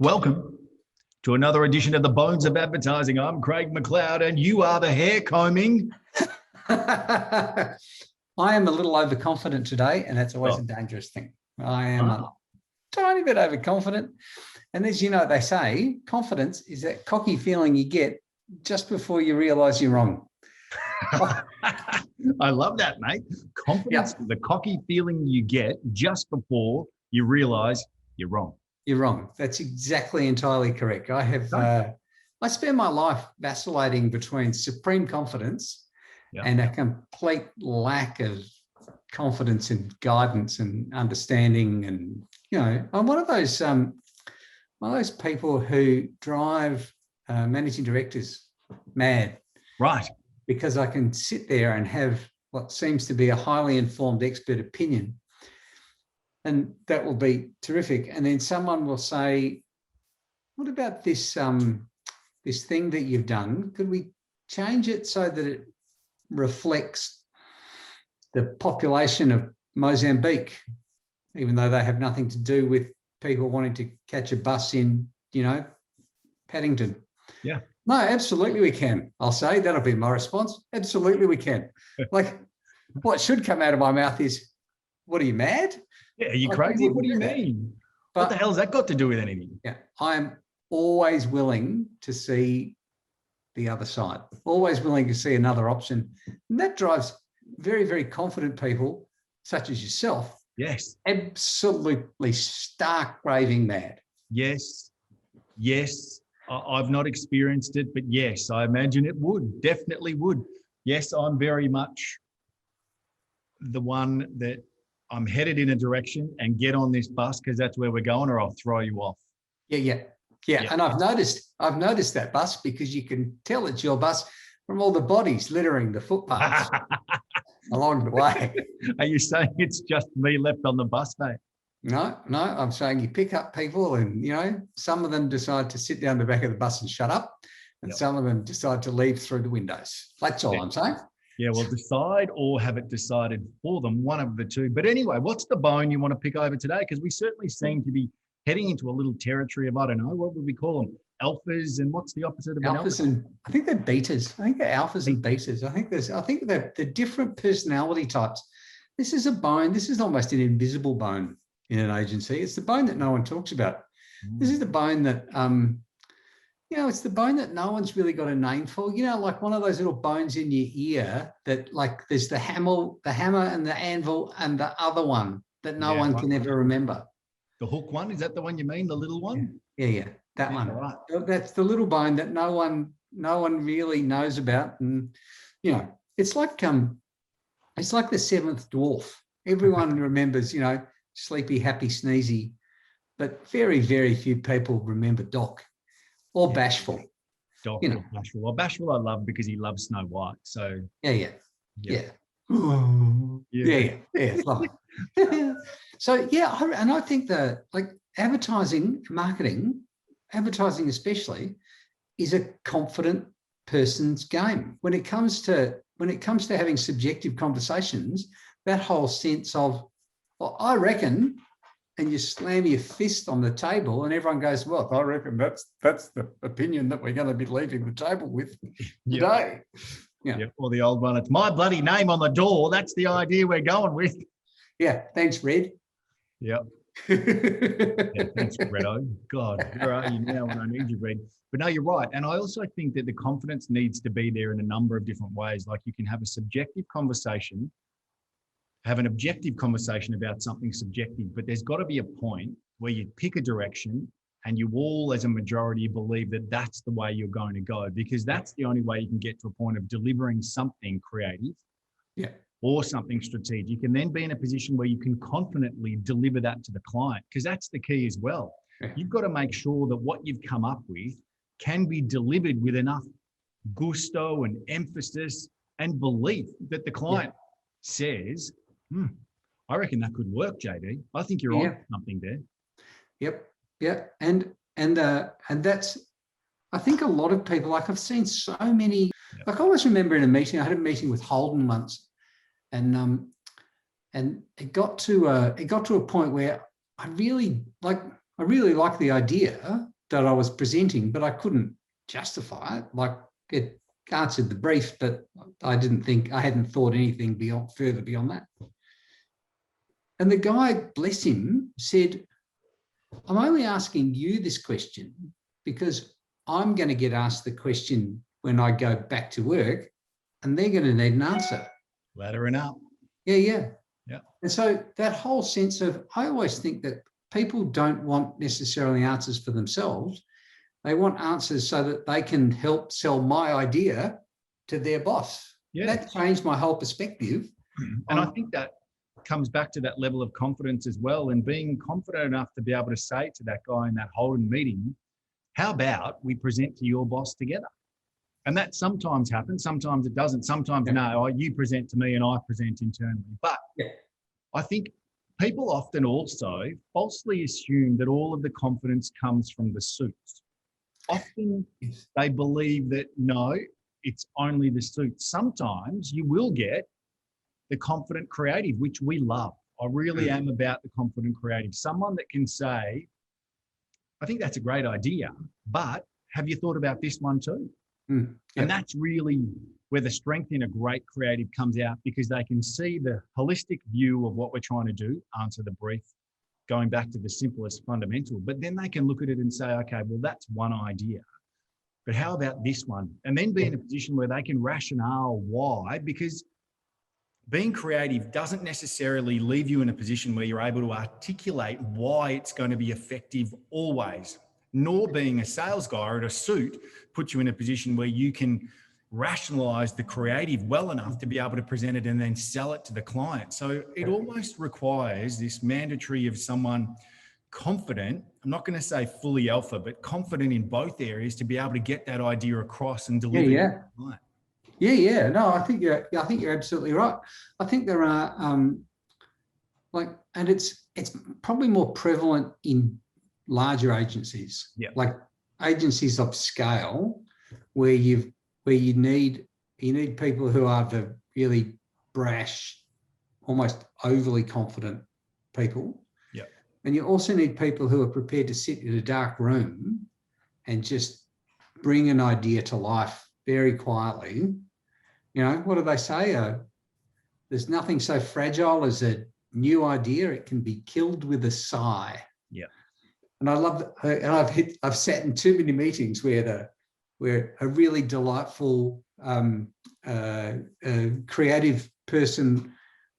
Welcome to another edition of the Bones of Advertising. I'm Craig McLeod, and you are the hair combing. I am a little overconfident today, and that's always a dangerous thing. I am a tiny bit overconfident. And as you know, they say, confidence is that cocky feeling you get just before you realize you're wrong. I love that, mate. Confidence is the cocky feeling you get just before you realize you're wrong. You're wrong. That's exactly entirely correct. I have I spend my life vacillating between supreme confidence and a complete lack of confidence and guidance and understanding. And I'm one of those people who drive managing directors mad. Right. Because I can sit there and have what seems to be a highly informed expert opinion, and that will be terrific. And then someone will say, what about this this thing that you've done? Could we change it so that it reflects the population of Mozambique, even though they have nothing to do with people wanting to catch a bus in, Paddington? Yeah. No, absolutely we can. I'll say that'll be my response. Absolutely we can. Like, what should come out of my mouth is, what are you, mad? Yeah, are you crazy? What do you mean? What the hell has that got to do with anything? Yeah, I'm always willing to see the other side, always willing to see another option. And that drives very, very confident people, such as yourself, absolutely stark raving mad. Yes. I've not experienced it, but yes, I imagine it would, definitely would. Yes, I'm very much the one that I'm headed in a direction and get on this bus because that's where we're going, or I'll throw you off. Yeah. And I've noticed that bus because you can tell it's your bus from all the bodies littering the footpaths along the way. Are you saying it's just me left on the bus, mate? No, I'm saying you pick up people and, some of them decide to sit down the back of the bus and shut up, and some of them decide to leave through the windows. That's all I'm saying. Yeah, well, decide or have it decided for them, one of the two. But anyway, what's the bone you want to pick over today? Because we certainly seem to be heading into a little territory of, I don't know, what would we call them? Alphas, and what's the opposite of an alpha? Alphas, and I think they're betas. I think they're alphas and betas. I think they're different personality types. This is a bone. This is almost an invisible bone in an agency. It's the bone that no one talks about. This is the bone that, it's the bone that no one's really got a name for. Like one of those little bones in your ear that, like, there's the hammer and the anvil and the other one that no one can ever remember. The hook one, is that the one you mean? The little one? Yeah, that one. Right. That's the little bone that no one really knows about. And it's like the seventh dwarf. Everyone remembers, Sleepy, Happy, Sneezy, but very, very few people remember Doc or Bashful. Doc or Bashful. Well, Bashful I love because he loves Snow White. So yeah. It's lovely. So and I think that, like, advertising, marketing, advertising especially, is a confident person's game. When it comes to having subjective conversations, that whole sense of, well, I reckon, and you slam your fist on the table and everyone goes, well, I reckon that's the opinion that we're going to be leaving the table with today. Yeah. Or the old one, it's my bloody name on the door. That's the idea we're going with. Yeah. Thanks, Red. Yep. Thanks, Reddo. God, where are you now when I need you, Red? But no, you're right. And I also think that the confidence needs to be there in a number of different ways. Like, you can have a subjective conversation, have an objective conversation about something subjective, but there's got to be a point where you pick a direction and you all, as a majority, believe that that's the way you're going to go, because that's the only way you can get to a point of delivering something creative or something strategic, and then be in a position where you can confidently deliver that to the client, because that's the key as well. You've got to make sure that what you've come up with can be delivered with enough gusto and emphasis and belief that the client says, I reckon that could work, JD. I think you're on something there. Yep. Yeah. And that's, I think a lot of people, like, I've seen so many, like, I always remember in a meeting, I had a meeting with Holden once, and it got to a point where I I really like the idea that I was presenting, but I couldn't justify it. Like, it answered the brief, but I hadn't thought anything further beyond that. And the guy, bless him, said, I'm only asking you this question because I'm going to get asked the question when I go back to work, and they're going to need an answer. Laddering up. Yeah. Yeah. And so that whole sense of, I always think that people don't want necessarily answers for themselves. They want answers so that they can help sell my idea to their boss. Yeah. That changed my whole perspective. And I think that comes back to that level of confidence as well, and being confident enough to be able to say to that guy in that Holden meeting, how about we present to your boss together? And that sometimes happens, sometimes it doesn't. Sometimes, no, you present to me and I present internally. But I think people often also falsely assume that all of the confidence comes from the suits. Often they believe that, no, it's only the suits. Sometimes you will get the confident creative, which we love. I really am about the confident creative. Someone that can say, I think that's a great idea, but have you thought about this one too? And that's really where the strength in a great creative comes out, because they can see the holistic view of what we're trying to do, answer the brief, going back to the simplest fundamental, but then they can look at it and say, okay, well, that's one idea, but how about this one? And then be in a position where they can rationale why, because being creative doesn't necessarily leave you in a position where you're able to articulate why it's going to be effective always, nor being a sales guy or at a suit puts you in a position where you can rationalize the creative well enough to be able to present it and then sell it to the client. So it almost requires this mandatory of someone confident, I'm not going to say fully alpha, but confident in both areas to be able to get that idea across and deliver it to the client. Yeah. No, I think you're absolutely right. I think there are and it's probably more prevalent in larger agencies, like agencies of scale, where you need people who are the really brash, almost overly confident people. Yeah. And you also need people who are prepared to sit in a dark room and just bring an idea to life very quietly. You know, what do they say? There's nothing so fragile as a new idea. It can be killed with a sigh. Yeah. And I love that. And I've sat in too many meetings where a really delightful creative person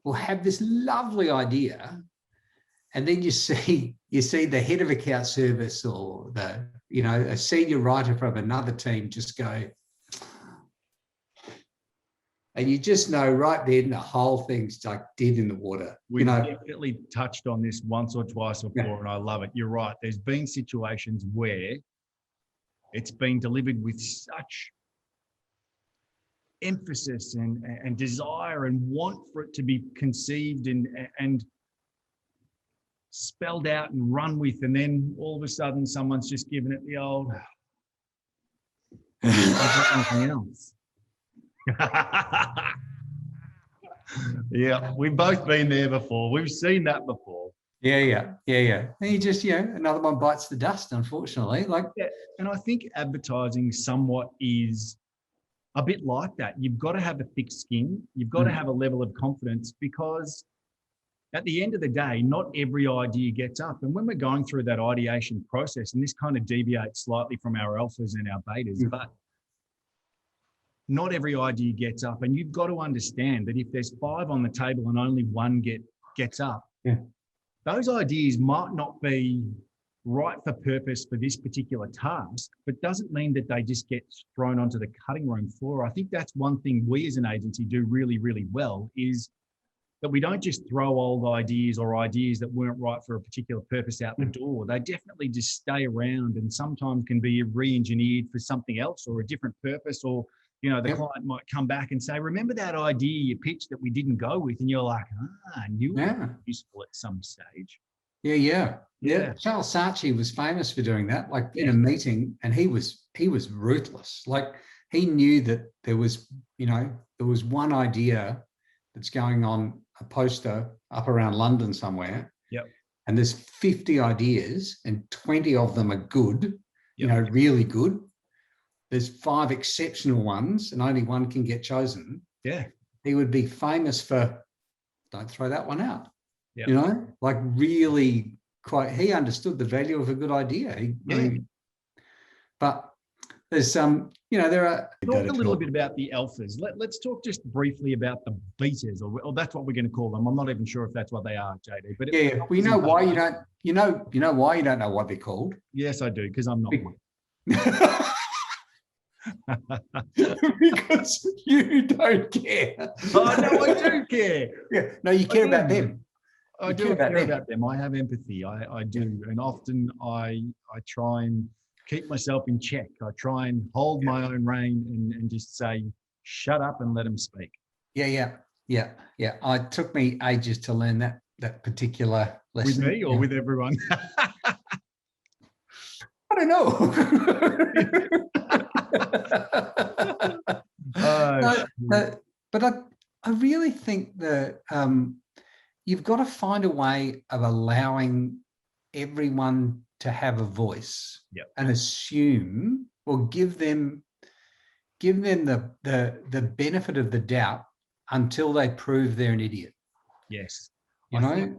will have this lovely idea, and then you see the head of account service or a senior writer from another team just go, and you just know right then the whole thing's like dead in the water. We've definitely touched on this once or twice before, and I love it. You're right. There's been situations where it's been delivered with such emphasis and desire and want for it to be conceived and spelled out and run with, and then all of a sudden someone's just given it the old anything else. Yeah, we've both been there before. We've seen that before. Yeah. And you just, another one bites the dust, unfortunately. And I think advertising somewhat is a bit like that. You've got to have a thick skin. You've got to have a level of confidence, because at the end of the day, not every idea gets up. And when we're going through that ideation process, and this kind of deviates slightly from our alphas and our betas, but not every idea gets up. And you've got to understand that if there's 5 on the table and only 1 gets up, those ideas might not be right for purpose for this particular task, but doesn't mean that they just get thrown onto the cutting room floor. I think that's one thing we as an agency do really, really well, is that we don't just throw old ideas or ideas that weren't right for a particular purpose out the door. They definitely just stay around and sometimes can be re-engineered for something else or a different purpose, or the client might come back and say, remember that idea you pitched that we didn't go with? And you're like, I knew it was useful at some stage. Yeah. Charles Saatchi was famous for doing that, in a meeting, and he was ruthless. Like, he knew that there was one idea that's going on a poster up around London somewhere. Yep. and there's 50 ideas and 20 of them are good, really good. There's 5 exceptional ones and only one can get chosen. Yeah. He would be famous for, don't throw that one out. Yeah. Like really he understood the value of a good idea. But there's there are. Talk a little bit about the alphas. Let's talk just briefly about the betas, or that's what we're going to call them. I'm not even sure if that's what they are, JD. But we know why you don't. You know why you don't know what they're called. Yes, I do, because I'm not one. Because you don't care. Oh no, I do care. Yeah, no, you care about them. I do care about them. I have empathy. I do, and often I try and keep myself in check. I try and hold my own rein and just say, shut up and let them speak. Yeah. It took me ages to learn that particular lesson. With me or with everyone? I don't know. But I really think that you've got to find a way of allowing everyone to have a voice. Yep. And assume or give them the benefit of the doubt until they prove they're an idiot. Yes. I think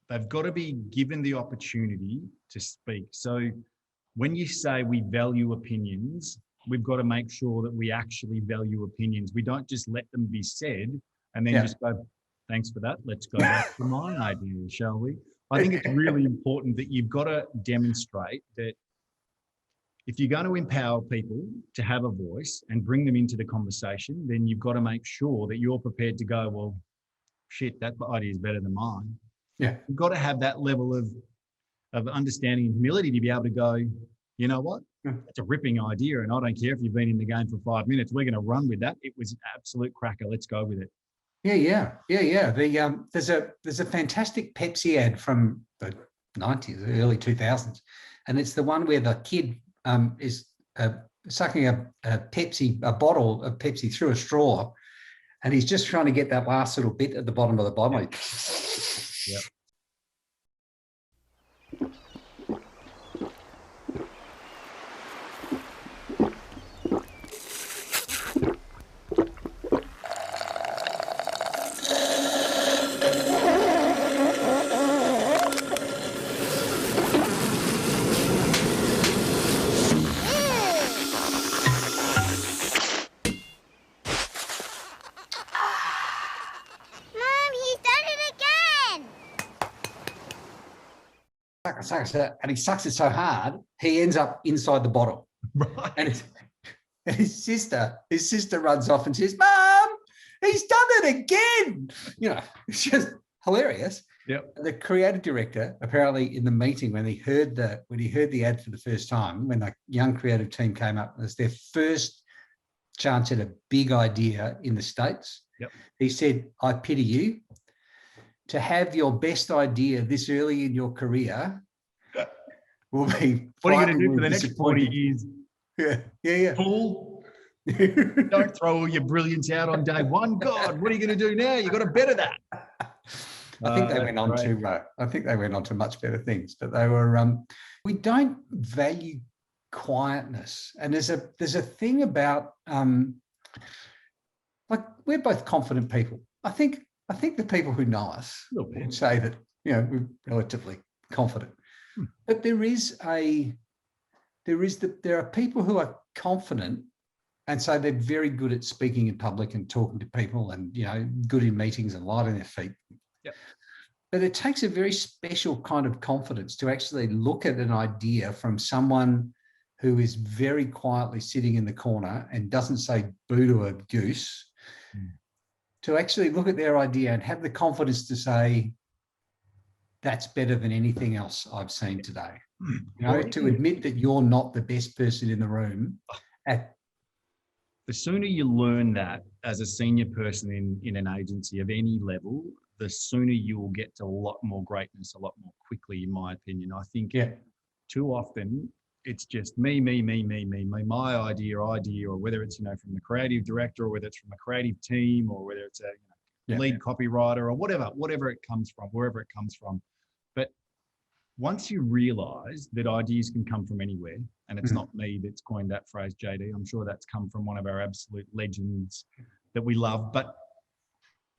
they've got to be given the opportunity to speak. So when you say we value opinions, we've got to make sure that we actually value opinions. We don't just let them be said and then just go, thanks for that. Let's go back to my idea, shall we? I think it's really important that you've got to demonstrate that if you're going to empower people to have a voice and bring them into the conversation, then you've got to make sure that you're prepared to go, well, shit, that idea is better than mine. Yeah. You've got to have that level of understanding and humility to be able to go, you know what? It's a ripping idea, and I don't care if you've been in the game for 5 minutes. We're going to run with that. It was an absolute cracker. Let's go with it. Yeah. There's a fantastic Pepsi ad from the 90s, early 2000s, and it's the one where the kid is sucking a bottle of Pepsi through a straw, and he's just trying to get that last little bit at the bottom of the bottle. Yep. And he sucks it so hard, he ends up inside the bottle. Right. And his sister runs off and says, "Mom, he's done it again." It's just hilarious. Yep. The creative director, apparently in the meeting when he heard the ad for the first time, when the young creative team came up, it was their first chance at a big idea in the States. Yep. He said, "I pity you. To have your best idea this early in your career will be..." What are you going to do for the next 40 years? Yeah. Fool. Don't throw all your brilliance out on day one. God, what are you going to do now? You've got to better that. I think they went on to much better things, but they were. We don't value quietness, and there's a thing about like we're both confident people. I think the people who know us would say that we're relatively confident, but there are people who are confident and so they're very good at speaking in public and talking to people and good in meetings and light on their feet. Yep. But it takes a very special kind of confidence to actually look at an idea from someone who is very quietly sitting in the corner and doesn't say boo to a goose, to actually look at their idea and have the confidence to say, that's better than anything else I've seen today. To admit that you're not the best person in the room. The sooner you learn that as a senior person in an agency of any level, the sooner you will get to a lot more greatness, a lot more quickly, in my opinion. I think too often it's just me, my idea, or whether it's, from the creative director, or whether it's from a creative team, or whether it's a lead copywriter, or whatever it comes from, wherever it comes from. But once you realize that ideas can come from anywhere, and it's not me that's coined that phrase, JD, I'm sure that's come from one of our absolute legends that we love. But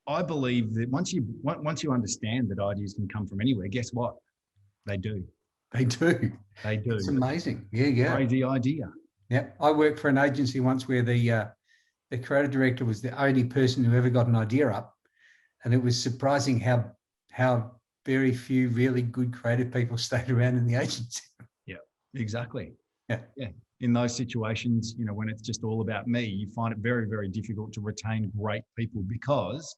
I believe that once you understand that ideas can come from anywhere, guess what? They do. They do. They do. It's amazing. Yeah. Crazy idea. Yeah. I worked for an agency once where the creative director was the only person who ever got an idea up. And it was surprising how very few really good creative people stayed around in the agency. Yeah, exactly. Yeah. In those situations, when it's just all about me, you find it very, very difficult to retain great people because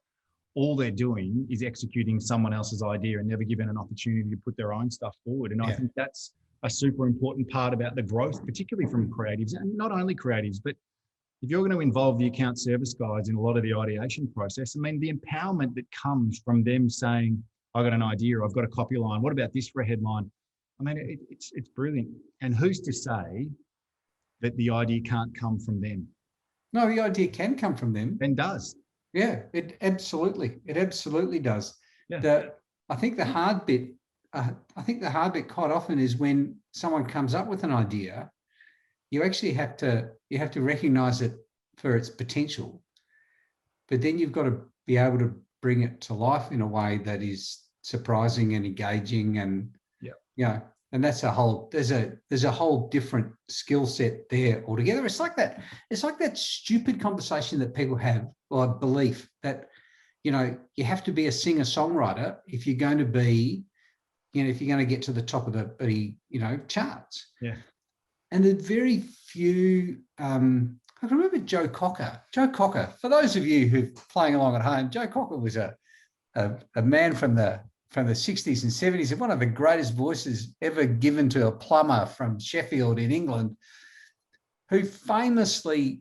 all they're doing is executing someone else's idea and never given an opportunity to put their own stuff forward. And I think that's a super important part about the growth, particularly from creatives, and not only creatives, but if you're going to involve the account service guys in a lot of the ideation process, I mean, the empowerment that comes from them saying, I got an idea, I've got a copy line, what about this for a headline? I mean, it's brilliant. And who's to say that the idea can't come from them? No, the idea can come from them. And does. Yeah, it absolutely does. Yeah. I think the hard bit quite often is when someone comes up with an idea, you actually have to recognize it for its potential, but then you've got to be able to bring it to life in a way that is surprising and engaging, and and that's there's a whole different skill set there altogether. It's like that stupid conversation that people have, or belief that you have to be a singer-songwriter if you're going to be, if you're going to get to the top of the charts. Yeah. And the very few, I can remember Joe Cocker. Joe Cocker, for those of you who are playing along at home, Joe Cocker was a man from the 60s and 70s, and one of the greatest voices ever given to a plumber from Sheffield in England, who famously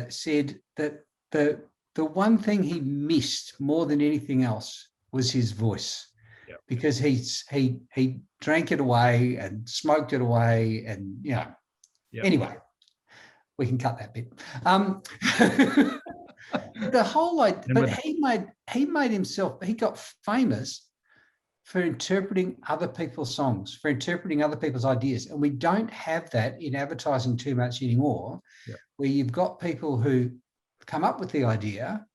said that the one thing he missed more than anything else was his voice. Because he drank it away and smoked it away, and Anyway, we can cut that bit. The whole idea, but he made himself. He got famous for interpreting other people's songs, for interpreting other people's ideas, and we don't have that in advertising too much anymore. Where you've got people who come up with the idea,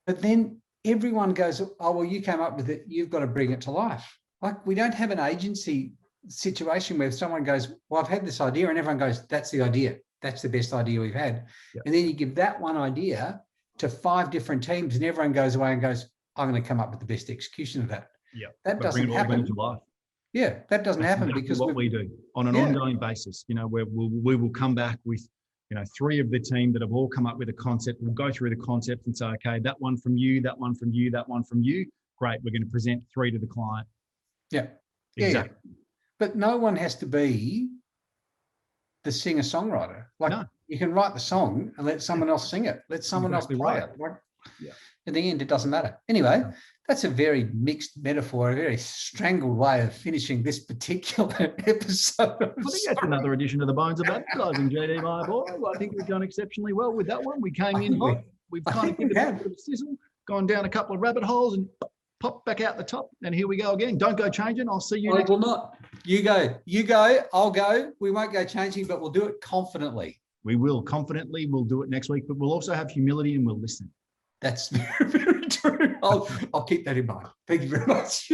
but then everyone goes, oh, well, you came up with it, you've got to bring it to life. Like, we don't have an agency situation where someone goes, well, I've had this idea, and everyone goes, that's the idea. That's the best idea we've had. And then you give that one idea to 5 different teams, and everyone goes away and goes, I'm going to come up with the best execution of that. That doesn't happen. That doesn't happen because what we do on an ongoing basis, where we will come back with 3 of the team that have all come up with a concept. We'll go through the concept and say, okay, that one from you, that one from you, that one from you. Great. We're going to present 3 to the client. Exactly. But no one has to be the singer-songwriter. You can write the song and let someone else sing it. Let someone else play it. In the end, it doesn't matter. Anyway, that's a very mixed metaphor, a very strangled way of finishing this particular episode. I think that's another edition of the Bones of Advertising, JD, my boy. I think we've done exceptionally well with that one. We came in hot. We've kind of given a bit of sizzle, gone down a couple of rabbit holes, and pop back out the top. And here we go again. Don't go changing. I'll see you next. I will not. You go. I'll go. We won't go changing, but we'll do it confidently. We will confidently. We'll do it next week, but we'll also have humility and we'll listen. That's very, very true. I'll keep that in mind. Thank you very much.